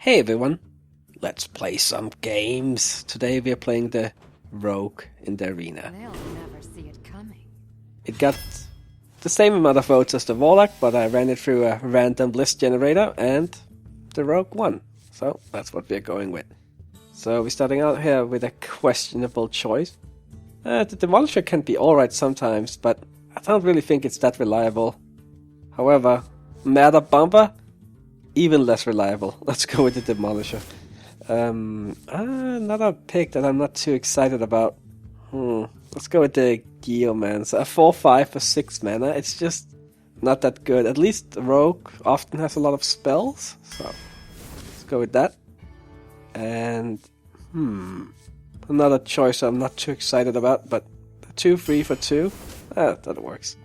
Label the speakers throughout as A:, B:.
A: Hey everyone, let's play some games. Today we are playing the Rogue in the arena.
B: They'll never see it coming.
A: It got the same amount of votes as the Warlock, but I ran it through a random list generator and the Rogue won. So that's what we're going with. So we're starting out here with a questionable choice. The Demolisher can be alright sometimes, but I don't really think it's that reliable. However, Matter Bomber, even less reliable. Let's go with the Demolisher. Another pick that I'm not too excited about. Let's go with the Geoman. So a 4/5 for 6 mana. It's just not that good. At least Rogue often has a lot of spells. So let's go with that. And another choice I'm not too excited about, but 2/3 for 2. That works.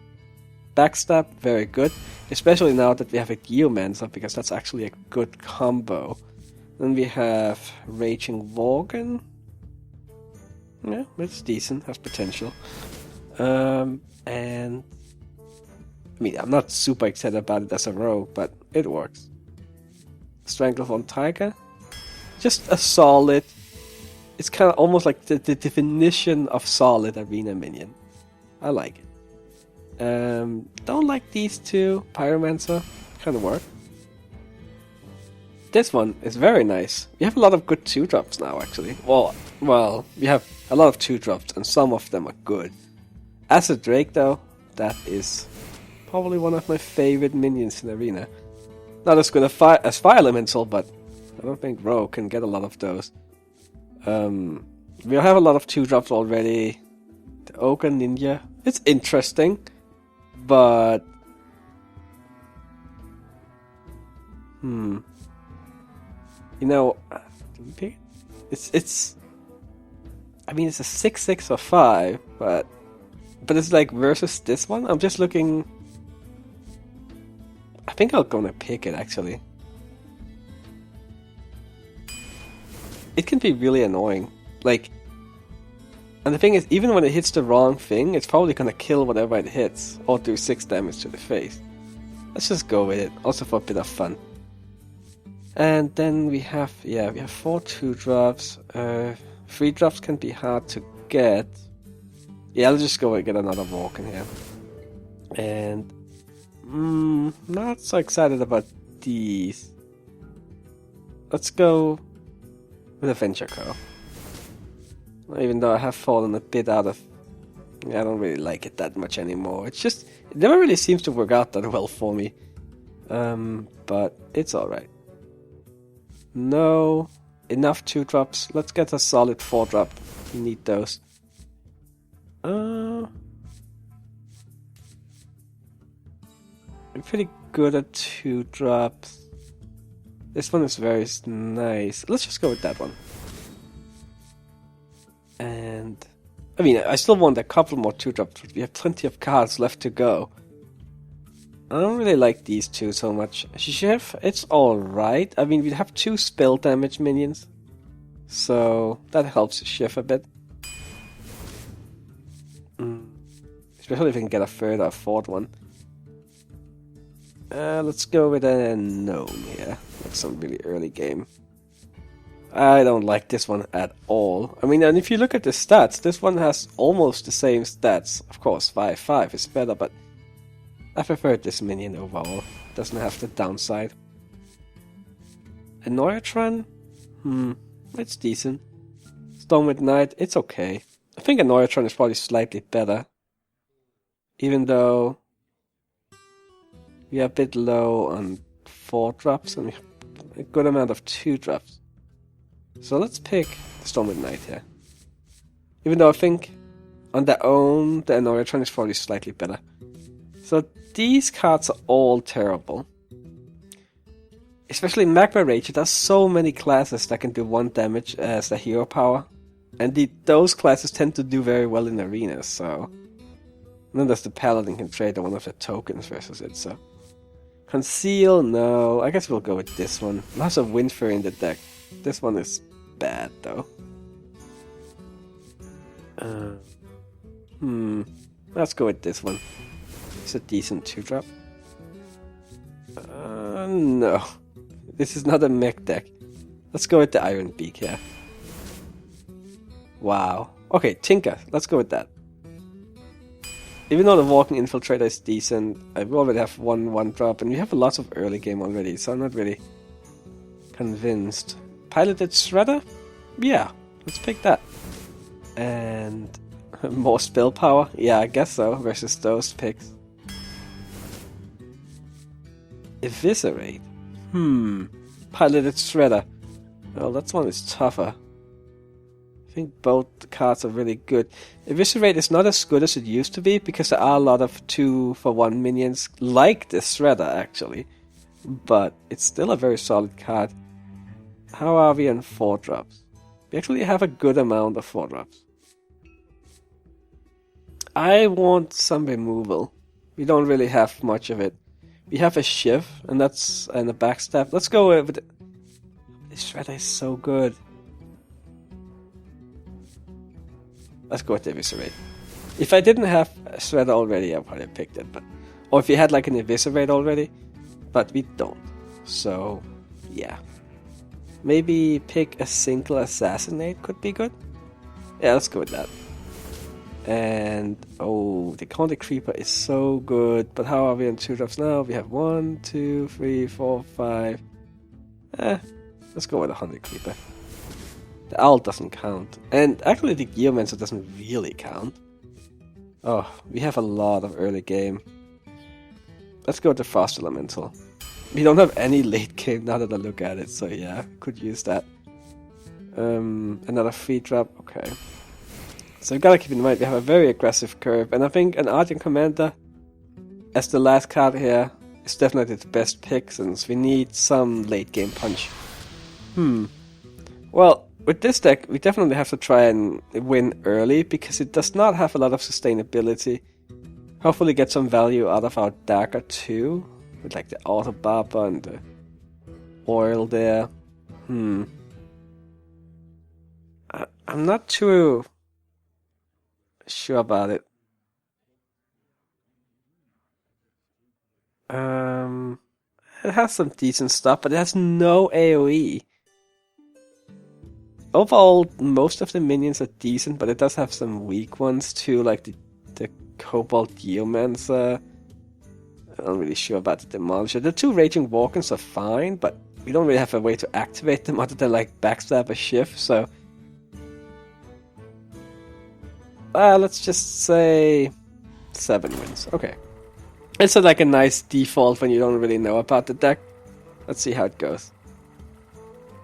A: Backstab, very good. Especially now that we have a Geomancer, because that's actually a good combo. Then we have Raging Worgen. Yeah, it's decent, has potential. And I mean, I'm not super excited about it as a rogue, but it works. Stranglehold Tiger, just a solid. It's kind of almost like the definition of solid arena minion. I like it. Don't like these two. Pyromancer kind of work. This one is very nice. We have a lot of good 2-drops now, actually. Well, we have a lot of 2-drops, and some of them are good. As a Drake, though, that is probably one of my favorite minions in Arena. Not as good as Fire Elemental, but I don't think Rogue can get a lot of those. We have a lot of 2-drops already. The Ogre Ninja, it's interesting, but you know, it's. I mean, it's a 6/6 or 5, but it's like versus this one. I'm just looking. I think I'm gonna pick it actually. It can be really annoying, like. And the thing is, even when it hits the wrong thing, it's probably gonna kill whatever it hits, or do 6 damage to the face. Let's just go with it, also for a bit of fun. And then we have 4 2-drops. 3-drops can be hard to get. Yeah, I'll just go and get another walk in here. And not so excited about these. Let's go with Adventure Co. Even though I have fallen a bit out of... I don't really like it that much anymore. It's just... It never really seems to work out that well for me. But it's alright. No. Enough 2-drops. Let's get a solid 4-drop. We need those. I'm pretty good at 2-drops. This one is very nice. Let's just go with that one. And I mean, I still want a couple more 2-drops, but we have plenty of cards left to go. I don't really like these two so much. Chef, it's alright. I mean, we have 2 spell damage minions, so that helps Chef a bit. Especially if we can get a 3rd or 4th one. Let's go with a gnome here. That's some really early game. I don't like this one at all. I mean, and if you look at the stats, this one has almost the same stats. Of course, 5/5 is better, but I prefer this minion overall. Doesn't have the downside. Anoyatron? It's decent. Stormwind Knight, it's okay. I think Anoyatron is probably slightly better. Even though we are a bit low on 4-drops and we have a good amount of 2-drops. So let's pick the Stormwind Knight here. Even though I think on their own, the Anoyatron is probably slightly better. So these cards are all terrible. Especially Magma Rage, it has so many classes that can do 1 damage as a hero power. And those classes tend to do very well in arenas, so... And then there's the Paladin can trade one of the tokens versus it, so... Conceal, no. I guess we'll go with this one. Lots of Windfury in the deck. This one is bad, though. Let's go with this one. It's a decent 2-drop. No. This is not a mech deck. Let's go with the Iron Beak here. Wow. Okay, Tinker. Let's go with that. Even though the Walking Infiltrator is decent, I already have one drop, and we have lots of early game already, so I'm not really convinced. Piloted Shredder? Yeah, let's pick that. And more spell power? Yeah, I guess so, versus those picks. Eviscerate? Piloted Shredder. Well, that one is tougher. I think both cards are really good. Eviscerate is not as good as it used to be because there are a lot of 2-for-1 minions like the Shredder actually. But it's still a very solid card. How are we on 4-drops? We actually have a good amount of 4-drops. I want some removal. We don't really have much of it. We have a Shiv and a Backstab. Let's go with it. This Shredder is so good. Let's go with the Eviscerate. If I didn't have a Shredder already, I probably picked it. Or if you had like an Eviscerate already. But we don't. So, yeah. Maybe pick a single Assassinate could be good. Yeah, let's go with that. And, oh, the Counter Creeper is so good. But how are we on 2-drops now? We have 1, 2, 3, 4, 5. Let's go with a Hunter Creeper. The Owl doesn't count. And actually the Geomancer doesn't really count. Oh, we have a lot of early game. Let's go with the Frost Elemental. We don't have any late game now that I look at it, so yeah, could use that. Another 3-drop, okay. So you gotta keep in mind, we have a very aggressive curve, and I think an Argent Commander, as the last card here, is definitely the best pick, since we need some late game punch. Well, with this deck, we definitely have to try and win early, because it does not have a lot of sustainability. Hopefully get some value out of our dagger too, with like the Auto Barber and the oil there. I'm not too sure about it. It has some decent stuff, but it has no AoE. Overall, most of the minions are decent, but it does have some weak ones too, like the Cobalt Geomancer. I'm not really sure about the Demolisher. The 2 Raging Walkers are fine, but we don't really have a way to activate them other than like Backstab or Shift, so... let's just say 7 wins. Okay. It's like a nice default when you don't really know about the deck. Let's see how it goes.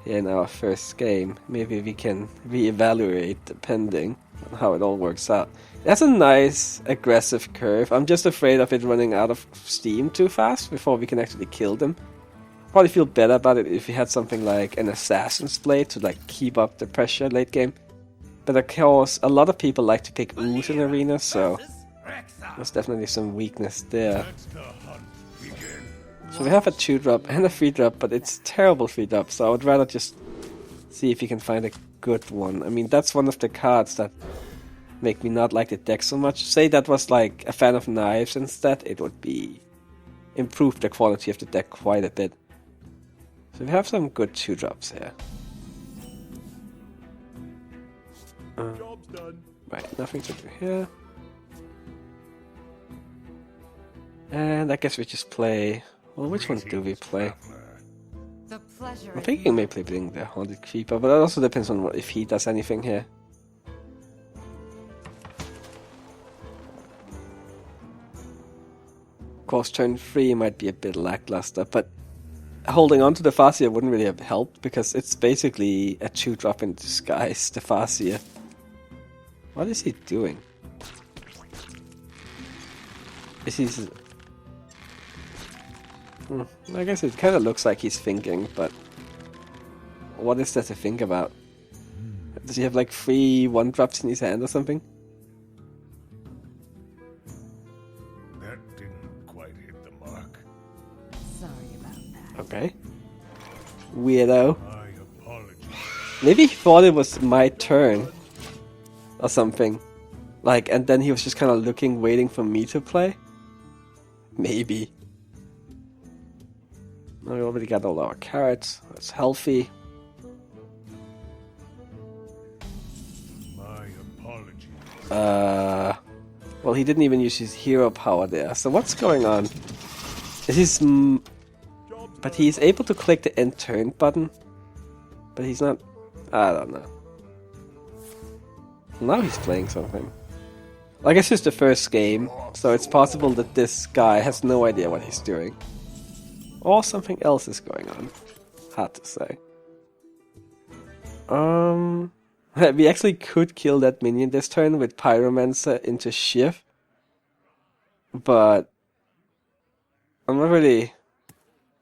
A: Here in our first game, maybe we can reevaluate depending on how it all works out. It has a nice aggressive curve. I'm just afraid of it running out of steam too fast before we can actually kill them. Probably feel better about it if we had something like an Assassin's Blade to like keep up the pressure late game. But of course, a lot of people like to pick Ooze in Arena, so there's definitely some weakness there. So we have a 2-drop and a 3-drop, but it's terrible 3-drop, so I would rather just see if you can find a good one. I mean, that's one of the cards that make me not like the deck so much. Say that was like a Fan of Knives instead, it would be improve the quality of the deck quite a bit. So we have some good 2-drops here. Right, nothing to do here. And I guess we just play... Well, which one do we play? I'm thinking maybe playing the Haunted Creeper, but that also depends on if he does anything here. Of course, turn 3 might be a bit lackluster, but holding on to the Farseer wouldn't really have helped, because it's basically a 2-drop in disguise, the Farseer. What is he doing? Is he... I guess it kind of looks like he's thinking, but what is there to think about? Does he have like 3 1-drops in his hand or something?
C: That didn't quite hit the mark.
B: Sorry about that.
A: Okay. Weirdo.
C: I apologize.
A: Maybe he thought it was my turn or something. Like, and then he was just kind of looking, waiting for me to play. Maybe. We already got all our carrots. That's healthy. Well, he didn't even use his hero power there. So what's going on? Is his... But he's able to click the end turn button. But he's not... I don't know. Now he's playing something. I guess it's the first game, so it's possible that this guy has no idea what he's doing. Or something else is going on. Hard to say. We actually could kill that minion this turn with Pyromancer into Shiv. But I'm not really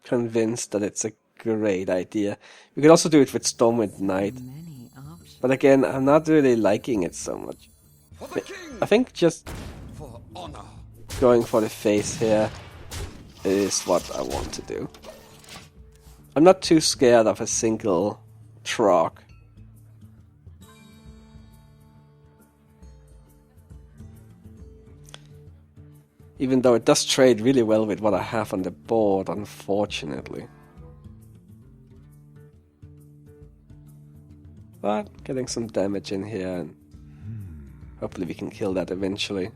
A: convinced that it's a great idea. We could also do it with Stormwind Knight.
B: Many options.
A: But again, I'm not really liking it so much. I think just going for the face here is what I want to do. I'm not too scared of a single Trog. Even though it does trade really well with what I have on the board, unfortunately. But getting some damage in here, and hopefully we can kill that eventually.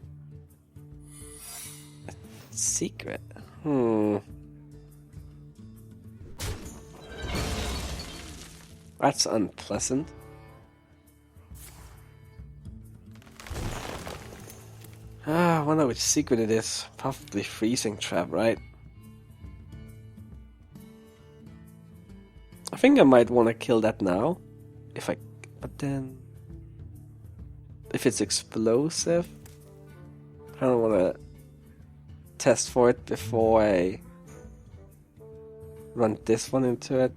A: A secret? That's unpleasant. I wonder which secret it is. Probably freezing trap, right? I think I might want to kill that now. But then... If it's explosive... I don't want to test for it before I run this one into it.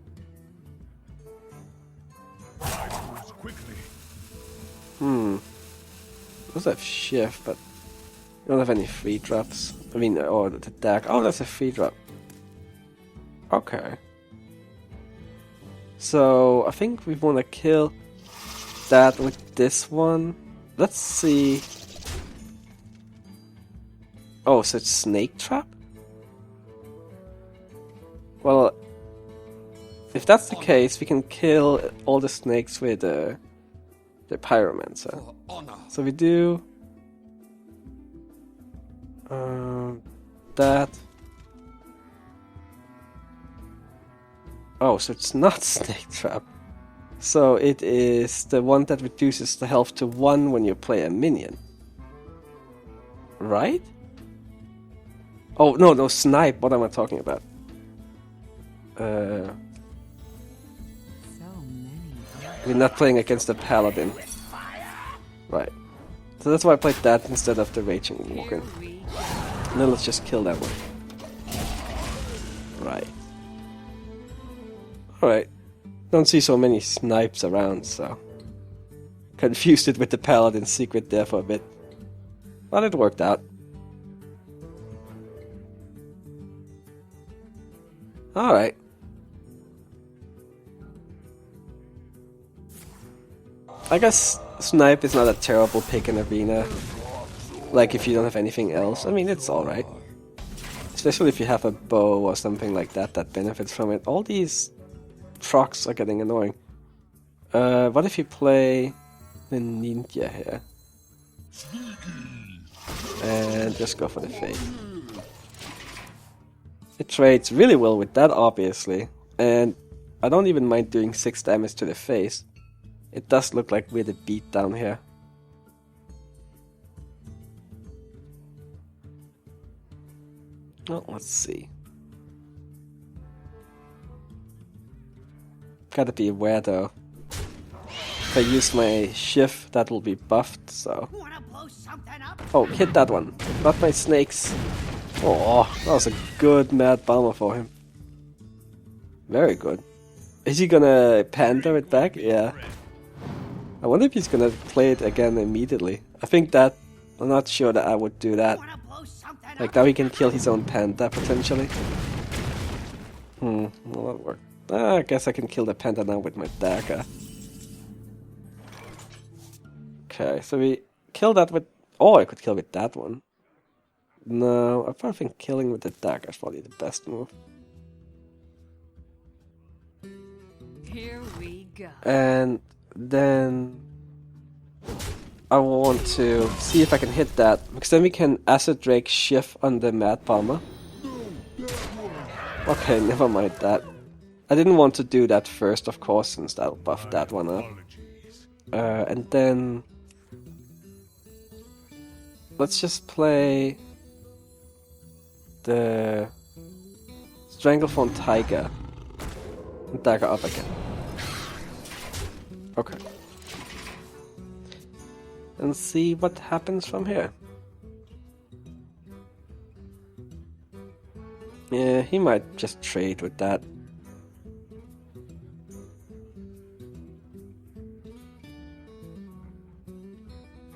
A: Those have shift, but you don't have any free drops. I mean, or the deck. Oh, that's a free drop. Okay. So, I think we want to kill that with this one. Let's see. Oh, so it's Snake Trap? Well, if that's the case, we can kill all the snakes with the Pyromancer. So we do that. Oh, so it's not Snake Trap. So it is the one that reduces the health to 1 when you play a minion. Right? Oh, no, Snipe. What am I talking about?
B: So many.
A: We're not playing against the Paladin. Right. So that's why I played that instead of the Raging Walker. And then let's just kill that one. Right. Alright. Don't see so many snipes around, so... Confused it with the Paladin secret there for a bit. But it worked out. Alright. I guess Snipe is not a terrible pick in Arena. Like if you don't have anything else. I mean, it's alright. Especially if you have a bow or something like that that benefits from it. All these Trogs are getting annoying. What if you play the Ninja here? And just go for the face. It trades really well with that, obviously. And I don't even mind doing 6 damage to the face. It does look like we're the beat down here. Well, let's see. Gotta be aware though. If I use my shift, that will be buffed, so... Oh, hit that one. Not my snakes. Oh, that was a good mad bomber for him. Very good. Is he gonna panda it back? Yeah. I wonder if he's gonna play it again immediately. I think that... I'm not sure that I would do that. Like, now he can kill his own panda, potentially. Well, that worked. I guess I can kill the panda now with my dagger. Okay, so we kill that with... Oh, I could kill with that one. No, I probably think killing with the dagger is probably the best move.
B: Here we go.
A: And then... I want to see if I can hit that, because then we can Acid Drake Shift on the Mad Palmer. Okay, never mind that. I didn't want to do that first, of course, since that'll buff that one up. And then... let's just play... the... Stranglephone Tiger. And dagger up again. Okay. And see what happens from here. Yeah, he might just trade with that.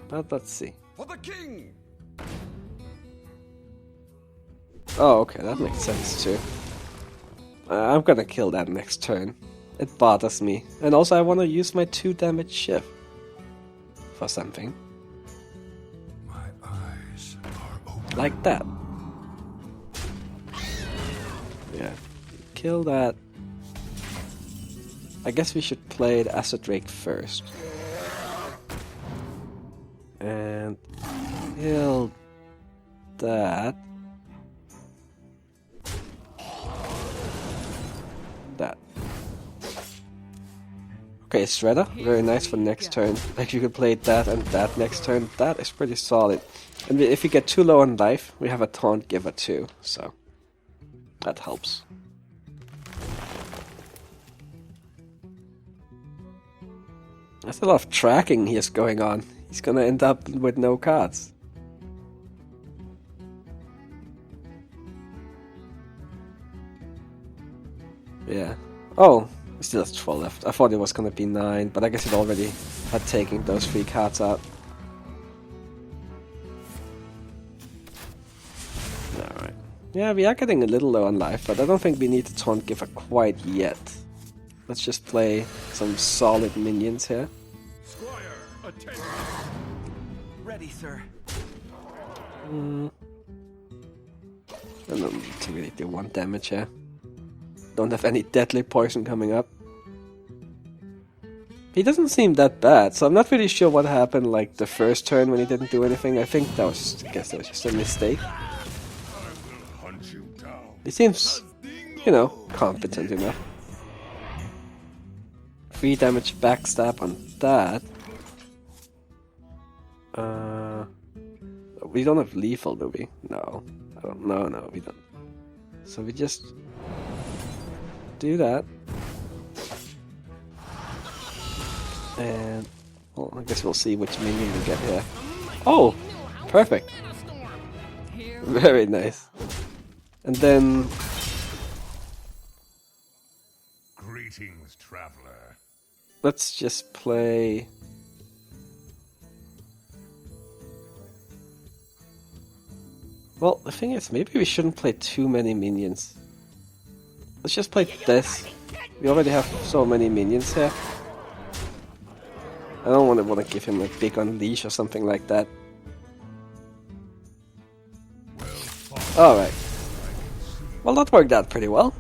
A: But let's see.
D: For the king.
A: Oh, okay, that makes sense too. I'm gonna kill that next turn. It bothers me. And also I want to use my 2 damage shift for something.
C: My eyes are open.
A: Like that. Yeah. Kill that. I guess we should play the Acid Drake first. And kill that. That. Okay, Shredder, very nice for next turn. Like you could play that and that next turn. That is pretty solid. And if we get too low on life, we have a Taunt Giver too, so that helps. There's a lot of tracking he's going on. He's gonna end up with no cards. Yeah. Oh, he still has 12 left. I thought it was gonna be 9, but I guess it already had taken those 3 cards out. Alright. Yeah, we are getting a little low on life, but I don't think we need the Taunt Giver quite yet. Let's just play some solid minions here.
D: Squire, attention. Ready, sir.
A: I don't need to really do 1 damage here. Don't have any deadly poison coming up. He doesn't seem that bad, so I'm not really sure what happened like the first turn when he didn't do anything. I think that was, I guess that was just a mistake. He seems, you know, competent enough. 3 damage backstab on that. We don't have lethal, do we? No. No, we don't. So we just do that. And well, I guess we'll see which minion we get here. Oh! Perfect! Very nice. And then...
C: Greetings, traveler.
A: let's just play... Well, the thing is, maybe we shouldn't play too many minions. Let's just play this. We already have so many minions here. I don't want to give him a big unleash or something like that. Alright. Well, that worked out pretty well.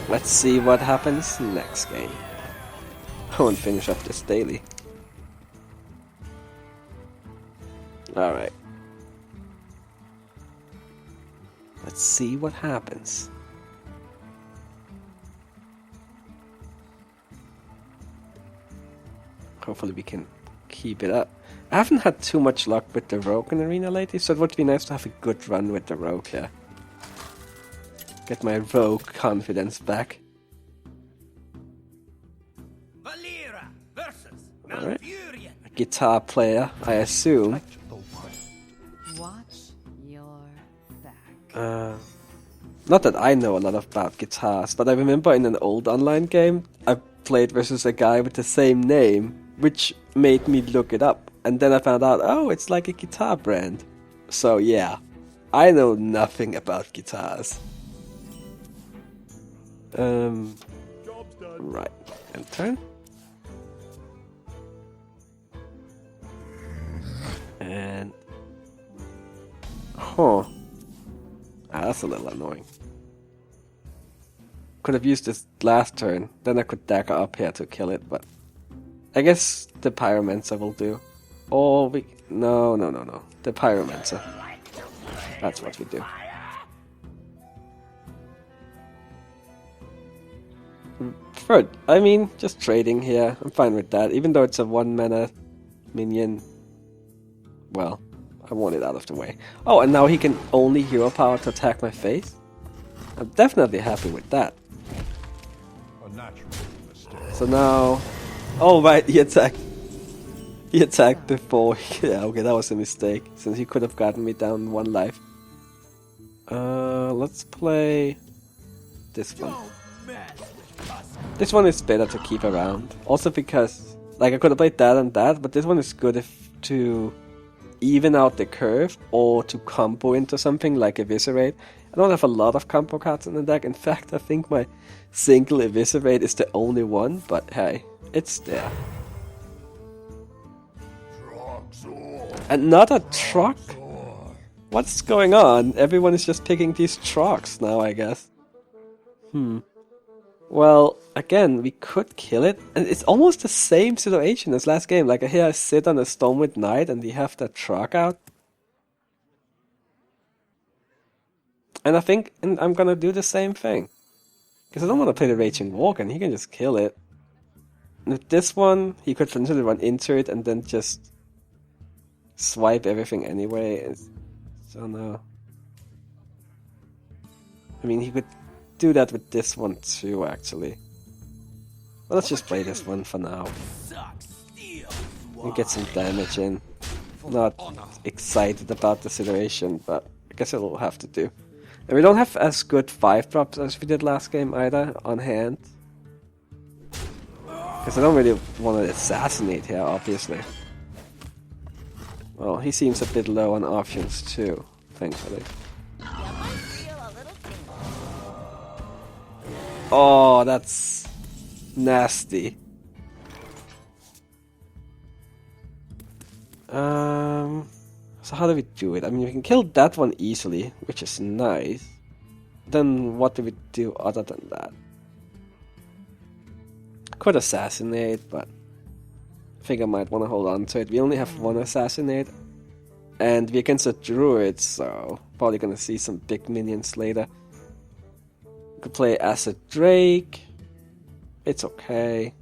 A: Let's see what happens next game. I won't finish up this daily. Alright. Let's see what happens. Hopefully we can keep it up. I haven't had too much luck with the Rogue in Arena lately, so it would be nice to have a good run with the Rogue here. Get my Rogue confidence back. Alright. A guitar player, I assume.
B: Watch your back.
A: Not that I know a lot about guitars, but I remember in an old online game, I played versus a guy with the same name, which made me look it up. And then I found out, oh, it's like a guitar brand. So yeah, I know nothing about guitars. Right, and turn. And... huh. That's a little annoying. Could have used this last turn, then I could dagger up here to kill it, but I guess the Pyromancer will do. Or we... No. The Pyromancer. That's what we do. Third, I mean, just trading here. I'm fine with that. Even though it's a 1 mana minion. Well, I want it out of the way. Oh, and now he can only hero power to attack my face? I'm definitely happy with that.
C: A natural mistake.
A: So now... Oh right, he attacked. He attacked before. Yeah, okay, that was a mistake. Since he could have gotten me down 1 life. Let's play this one. This one is better to keep around. Also because, like, I could have played that and that, but this one is good if to even out the curve or to combo into something like Eviscerate. I don't have a lot of combo cards in the deck. In fact, I think my single Eviscerate is the only one, but hey, it's there. And not a truck? What's going on? Everyone is just picking these trucks now, I guess. Well, again, we could kill it. And it's almost the same situation as last game. Like, here I sit on a Stormwind Knight and we have that truck out. And I think I'm gonna do the same thing. Because I don't want to play the Raging Walk and he can just kill it. And with this one, he could potentially run into it and then just swipe everything anyway. So no. I mean, he could do that with this one too, actually. Well, let's just play this one for now. And get some damage in. Not excited about the situation, but I guess it'll have to do. And we don't have as good 5-drops as we did last game either, on hand. Because I don't really want to assassinate here, obviously. Well, he seems a bit low on options too, thankfully. Oh, that's nasty. So how do we do it? I mean, we can kill that one easily, which is nice. Then what do we do other than that? Could assassinate, but I think I might want to hold on to it. We only have 1 assassinate, and we're against a Druid, so probably gonna see some big minions later. Could play Acid Drake. It's okay.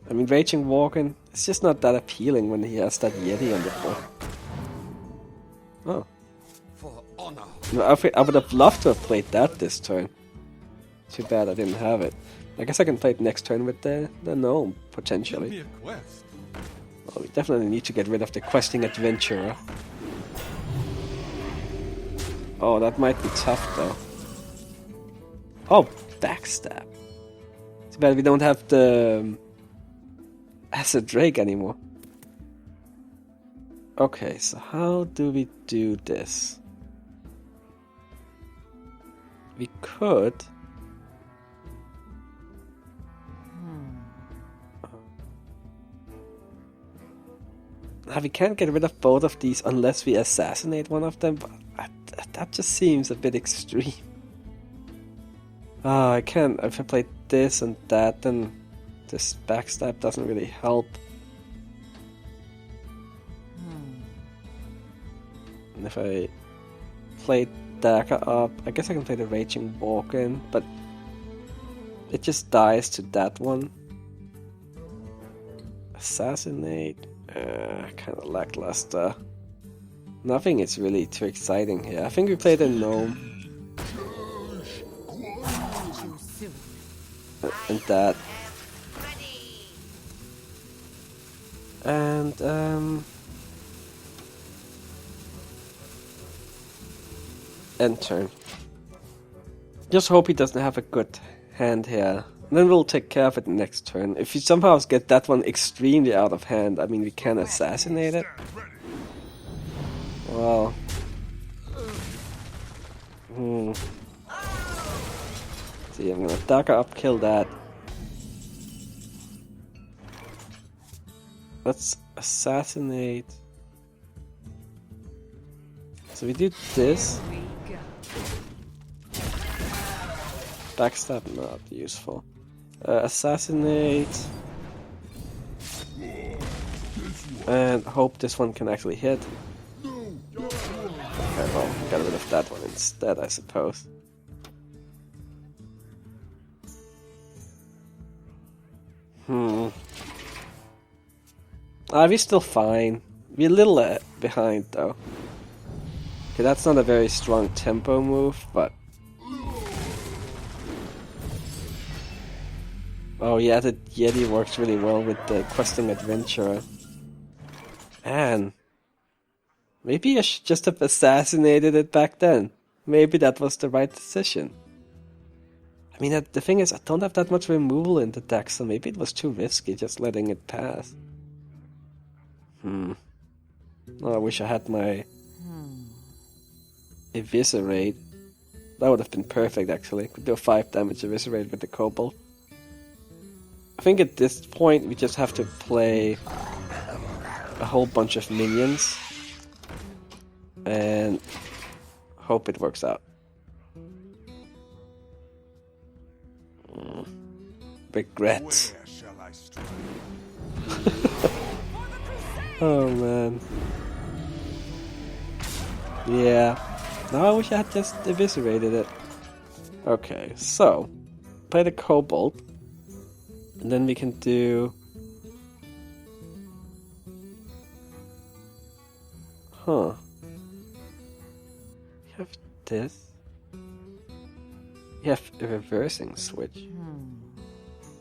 A: I mean, Raging Walken, it's just not that appealing when he has that Yeti on the board. Oh.
D: For honor.
A: No, I would have loved to have played that this turn. Too bad I didn't have it. I guess I can play it next turn with the gnome, potentially. Well, we definitely need to get rid of the questing adventurer. Oh, that might be tough though. Oh, backstab. Too bad we don't have the Acid Drake anymore. Okay, so how do we do this? We could... we can't get rid of both of these unless we assassinate one of them, but that just seems a bit extreme. I can't. If I play this and that, then this backstab doesn't really help. And if I play Dagger up, I guess I can play the Raging Walken, but it just dies to that one. Assassinate. Kind of lackluster. Nothing is really too exciting here. I think we played a gnome. And that. And end turn. Just hope he doesn't have a good hand here. And then we'll take care of it next turn. If you somehow get that one extremely out of hand, I mean, we can assassinate it. Well. See, I'm gonna Dagger up, kill that. Let's assassinate. So we do this. Backstab, not useful. Assassinate. And hope this one can actually hit. Okay, well, get rid of that one instead, I suppose. We're still fine. We're a little behind, though. Okay, that's not a very strong tempo move, but... Oh yeah, the Yeti works really well with the questing adventurer. Man. Maybe I should just have assassinated it back then. Maybe that was the right decision. I mean, the thing is, I don't have that much removal in the deck, so maybe it was too risky just letting it pass. Oh, I wish I had my Eviscerate. That would have been perfect, actually. Could do a 5 damage Eviscerate with the Kobold. I think at this point we just have to play a whole bunch of minions and hope it works out. Regrets.
C: Where shall I strike?
A: Oh man. Yeah. Now I wish I had just eviscerated it. Okay, so play the Kobold. And then we can do... Huh. You have this. You have a reversing switch.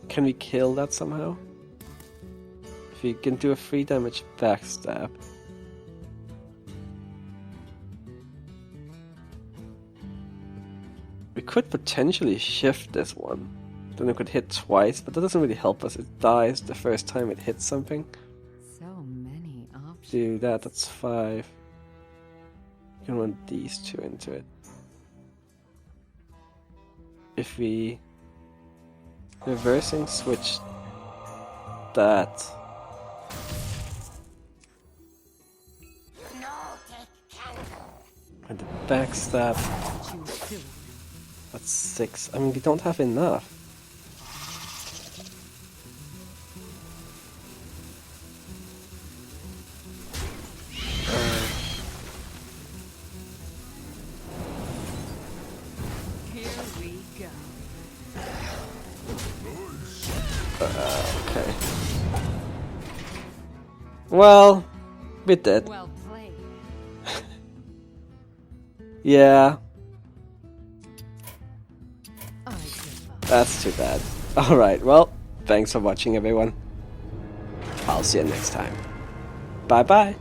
A: Can we kill that somehow? If we can do a 3 damage backstab. We could potentially shift this one. Then it could hit twice, but that doesn't really help us. It dies the first time it hits something.
B: So many options.
A: Do that, that's 5. You can run these 2 into it. If we reversing switch that. And the backstab. That's 6. I mean, we don't have enough. Okay. Well, we're dead.
B: Well played.
A: Yeah,
B: I give up.
A: that's too bad. Alright, well, thanks for watching everyone. I'll see you next time. Bye bye.